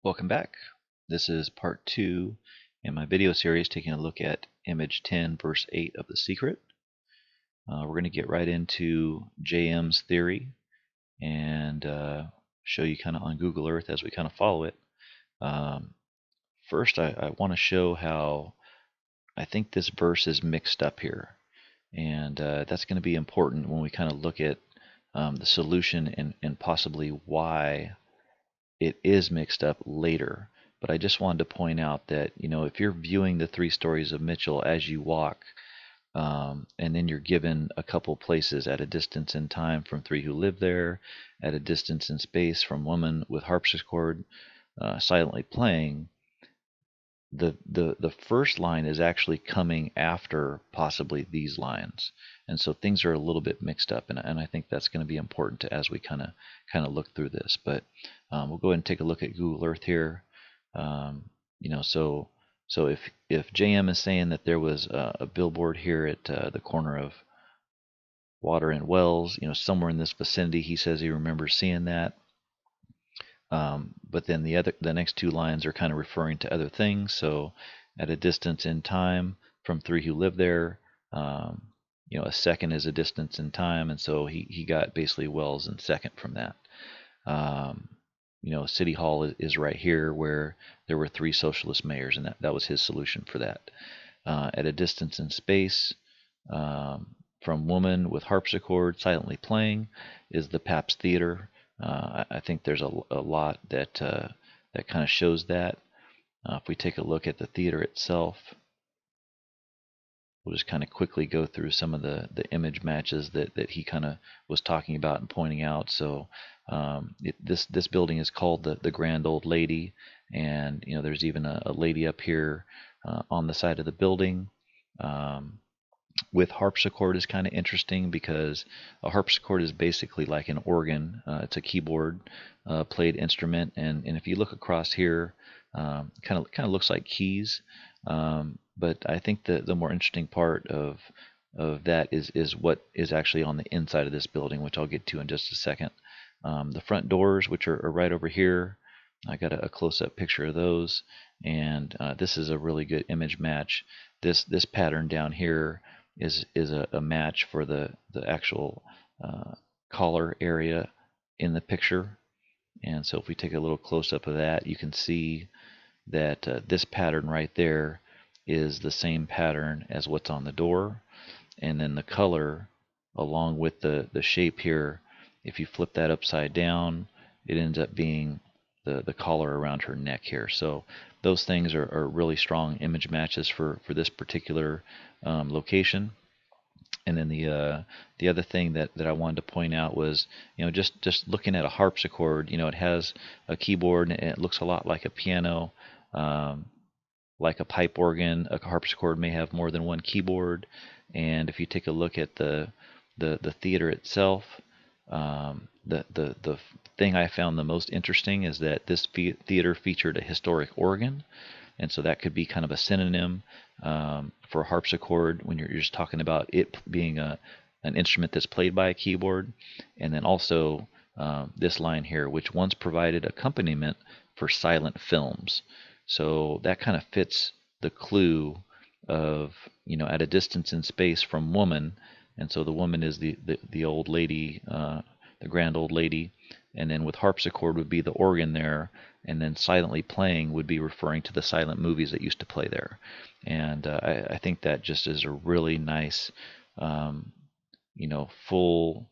Welcome back. This is part 2 in my video series taking a look at image 10 verse 8 of The Secret. We're going to get right into JM's theory and show you kind of on Google Earth as we kind of follow it. First, I want to show how I think this verse is mixed up here. And that's going to be important when we kind of look at the solution and possibly why it is mixed up later. But I just wanted to point out that, if you're viewing the 3 stories of Mitchell as you walk, and then you're given a couple places at a distance in time from 3 who live there, at a distance in space from woman with harpsichord silently playing, the first line is actually coming after possibly these lines, and so things are a little bit mixed up, and I think that's going to be important as we kind of look through this. But we'll go ahead and take a look at Google Earth here. So if JM is saying that there was a billboard here at the corner of Water and Wells, somewhere in this vicinity, he says he remembers seeing that. But then the next 2 lines are kind of referring to other things. So at a distance in time from 3 who live there, a second is a distance in time, and so he got basically Wells and second from that. City Hall is right here where there were 3 socialist mayors, and that was his solution for that. At a distance in space, from woman with harpsichord silently playing is the Pabst Theater. I think there's a lot that kind of shows that. If we take a look at the theater itself, we'll just kind of quickly go through some of the image matches that he kind of was talking about and pointing out. So this building is called the Grand Old Lady, and there's even a lady up here on the side of the building. With harpsichord is kind of interesting because a harpsichord is basically like an organ. It's a keyboard played instrument, and if you look across here, kind of looks like keys. But I think the more interesting part of that is what is actually on the inside of this building, which I'll get to in just a second. The front doors, which are right over here, I got a close-up picture of those, and this is a really good image match. This pattern down here is a match for the actual collar area in the picture. And so if we take a little close-up of that, you can see that this pattern right there is the same pattern as what's on the door, and then the color along with the shape here, if you flip that upside down, it ends up being the collar around her neck here. So those things are really strong image matches for this particular location. And then the other thing that I wanted to point out was, just looking at a harpsichord, it has a keyboard and it looks a lot like a piano, like a pipe organ. A harpsichord may have more than one keyboard. And if you take a look at the theater itself, the thing I found the most interesting is that this theater featured a historic organ, and so that could be kind of a synonym for harpsichord when you're just talking about it being an instrument that's played by a keyboard. And then also this line here, which once provided accompaniment for silent films. So that kind of fits the clue of, at a distance in space from woman, and so the woman is the old lady, the Grand Old Lady, and then with harpsichord would be the organ there, and then silently playing would be referring to the silent movies that used to play there. And I think that just is a really nice, full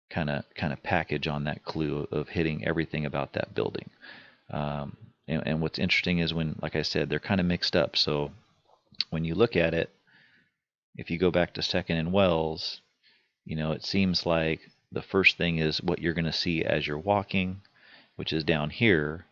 kind of package on that clue of hitting everything about that building. And what's interesting is when, like I said, they're kind of mixed up. So when you look at it, if you go back to Second and Wells, it seems like the first thing is what you're going to see as you're walking, which is down here,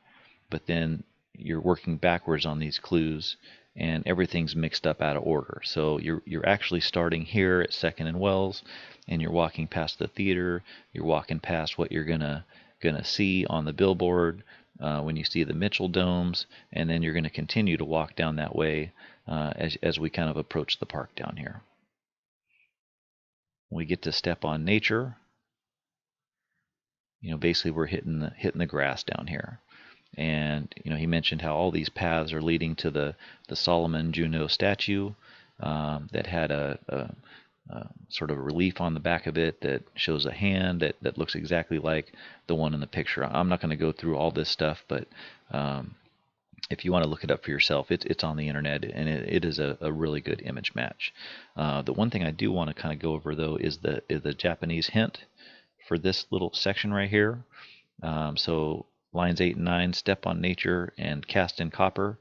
but then you're working backwards on these clues, and everything's mixed up out of order. So you're actually starting here at Second and Wells, and you're walking past the theater, you're walking past what you're gonna see on the billboard when you see the Mitchell domes, and then you're going to continue to walk down that way as we kind of approach the park down here. When we get to Step on Nature, basically we're hitting the grass down here. And he mentioned how all these paths are leading to the Solomon Juno statue that had a sort of a relief on the back of it that shows a hand that looks exactly like the one in the picture. I'm not going to go through all this stuff, but if you want to look it up for yourself, it's on the internet, and it is a really good image match. The one thing I do want to kind of go over, though, is the Japanese hint for this little section right here. So lines 8 and 9, step on nature and cast in copper.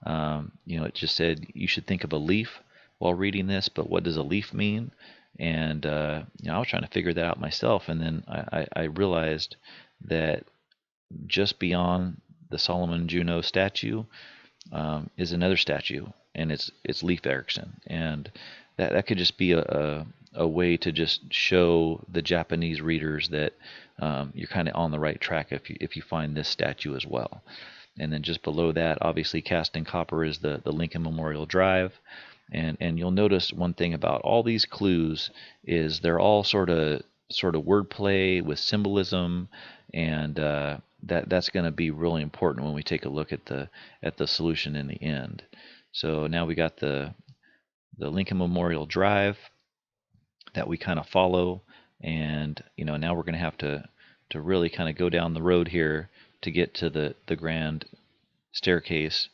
It just said you should think of a leaf while reading this, but what does a leaf mean? And I was trying to figure that out myself, and then I realized that just beyond the Solomon Juno statue is another statue, and it's Leif Erikson, and that could just be a way to just show the Japanese readers that you're kind of on the right track if you find this statue as well. And then just below that, obviously cast in copper, is the Lincoln Memorial Drive. And you'll notice one thing about all these clues is they're all sort of wordplay with symbolism, and that's going to be really important when we take a look at the solution in the end. So now we got the Lincoln Memorial Drive that we kind of follow, and now we're going to have to really kind of go down the road here to get to the grand staircase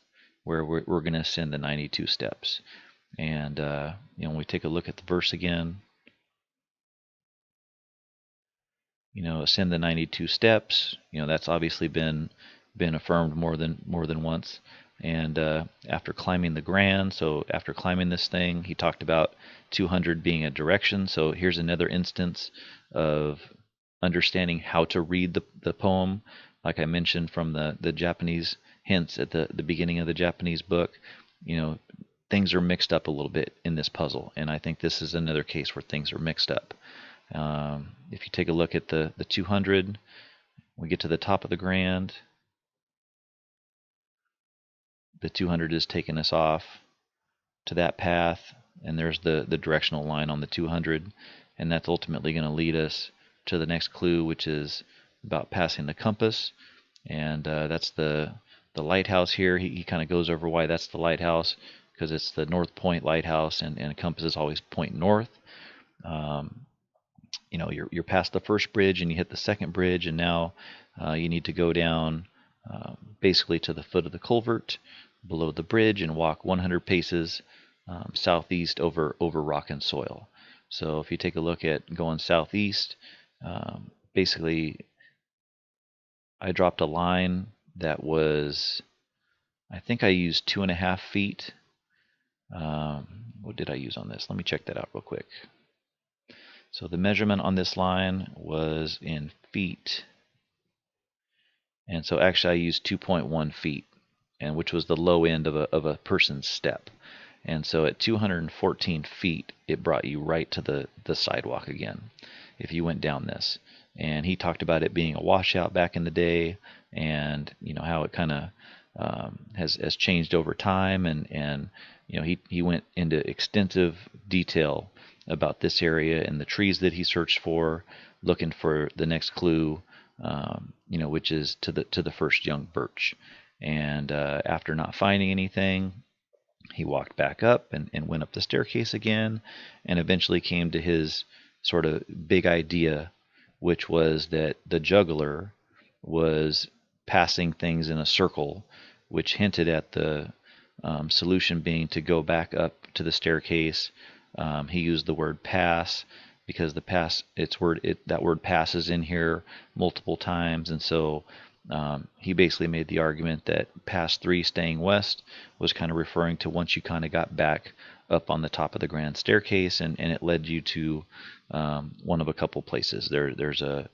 where we're going to ascend the 92 steps. And when we take a look at the verse again, ascend the 92 steps. That's obviously been affirmed more than once. And after climbing the grand, so after climbing this thing, he talked about 200 being a direction. So here's another instance of understanding how to read the poem. Like I mentioned from the Japanese hints at the beginning of the Japanese book, things are mixed up a little bit in this puzzle, and I think this is another case where things are mixed up. If you take a look at the 200, we get to the top of the grand. The 200 is taking us off to that path, and there's the directional line on the 200, and that's ultimately going to lead us to the next clue, which is about passing the compass, and that's the lighthouse here. He kind of goes over why that's the lighthouse, because it's the North Point lighthouse, and a compass is always point north. You're past the first bridge and you hit the second bridge, and now you need to go down basically to the foot of the culvert below the bridge and walk 100 paces southeast over rock and soil. So if you take a look at going southeast, basically I dropped a line that was, I think I used 2.5 feet. What did I use on this? Let me check that out real quick. So the measurement on this line was in feet, and so actually I used 2.1 feet, and which was the low end of a person's step. And so at 214 feet, it brought you right to the sidewalk again if you went down this. And he talked about it being a washout back in the day, and how it kind of has changed over time, and he went into extensive detail about this area and the trees that he searched for, looking for the next clue, which is to the first young birch. And after not finding anything, he walked back up and went up the staircase again, and eventually came to his sort of big idea, which was that the juggler was passing things in a circle, which hinted at the solution being to go back up to the staircase. He used the word pass because that word pass is in here multiple times, and so he basically made the argument that pass 3 staying west was kind of referring to once you kind of got back up on the top of the grand staircase, and it led you to one of a couple places. There's a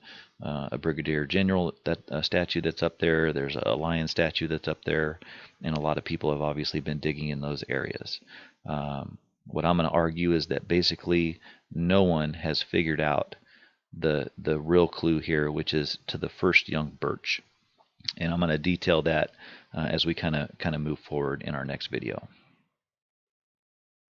brigadier general statue that's up there. There's a lion statue that's up there, and a lot of people have obviously been digging in those areas. What I'm going to argue is that basically no one has figured out the real clue here, which is to the first young birch. And I'm going to detail that as we kind of move forward in our next video.